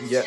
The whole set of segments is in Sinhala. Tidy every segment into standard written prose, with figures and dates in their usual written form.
Yeah.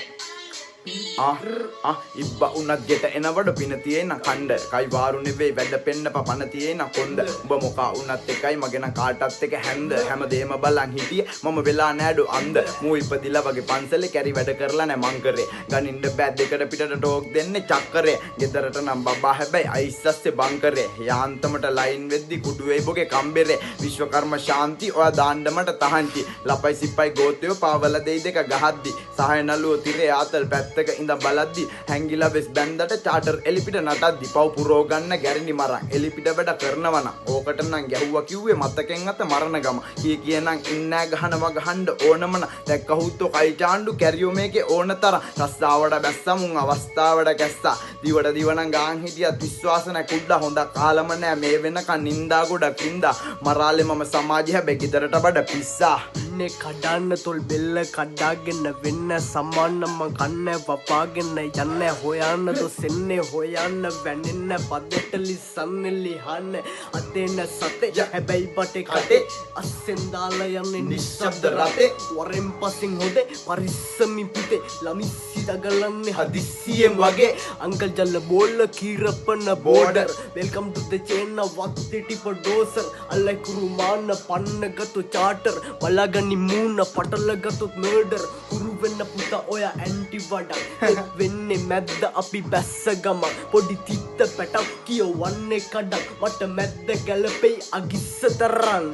ඉබ්බ උනත් ගෙට එනවඩ පින තියෙන කණ්ඩ කයි වාරු නෙවෙයි වැඩ පෙන්න පන තියෙන කොන්ද උඹ මොකා උනත් එකයි මගෙන කාටත් එක හැන්ද හැමදේම බලන් හිටියේ මම වෙලා නෑඩු අන්ද මූ ඉපදිලා වගේ පන්සලේ කැරි වැඩ කරලා නෑ මං කරේ ගනින්න බෑ දෙකට පිටට ටෝක් දෙන්නේ චක්කරේ ගෙදරට නම් බබා හැබැයි අයිස්සස්සේ බංකරේ යාන්තමට ලයින් වෙද්දි කුඩු වෙයි බොගේ කම්බරේ විශ්වකර්ම ශාන්ති ඔයා දාන්න මට තහන්ති ලපයි සිප්පයි ගෝතයෝ පාවල දෙයි දෙක ගහද්දි සහය නළුව තිරේ ආතල් පැත්තක ඉඳ බලද්දි හැංගිලා වෙස් බැන්දට චාටර් එලිපිට නටද්දි පව් පුරෝ ගන්න ගැරණි මරන් එලිපිට වැඩ කරනවා නම් ඕකට නම් ගැහුවා කිව්වේ මතකෙන් අත මරණ ගම කියනං ඉන්නෑ ගහනවා ගහන්න ඕනමන දැක්කහුත්තෝ කයි චාණ්ඩු කැරියෝ මේකේ ඕන තරම් රස්සාවට බැස්සමුන් අවස්ථාවට කැස්සා දිවට දිවනම් ගාන් හිටියත් විශ්වාස නැ කුඩා හොඳ කාලම නෑ මේ වෙනකන් නින්දා ගොඩක් ඉඳා මරාලේ මම සමාජය හැබැයි ගෙදරට බඩ පිස්සා නේ කඩන්න තොල් බෙල්ල කඩාගෙන වෙන්න සම්මානම කන්න වපාගෙන යන්න හොයන්න දොසෙන්නේ හොයන්න වැනෙන්න පදෙට ලිස්සන්න ලිහන්න අතේන සතේ හැබැයි බටේ කටේ අස්සෙන් දාලා යන්නේ නිශ්ශබ්ද රටේ වරෙන් පසින් හොදේ පරිස්සමින් පුතේ ළමිස්සි දගලන්නේ හදිස්සියෙන් වගේ අංකල් ජල්ල බෝල්ල කීරපන බෝඩර් වෙල්කම් ටු ද චේන වත්තේ ටිප ඩෝසර් අල්ලයි කුරුමාන පන්නගතු චාටර් බලාගනි මූණ පටලගතුත් මර්ඩර් කුරු වෙන්න පුතා ඔය ඇන්ටි වඩක් වෙන්නේ මැද්ද අපි බැස්ස ගම පොඩි තිත්ත පැටක් කියවන්නේ කඩක් මට මැද්ද ගැලපෙයි අගිස්ස තරන්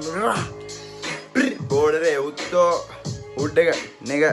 බෝඩරේ උත්තෝ උඩ් එක නෙග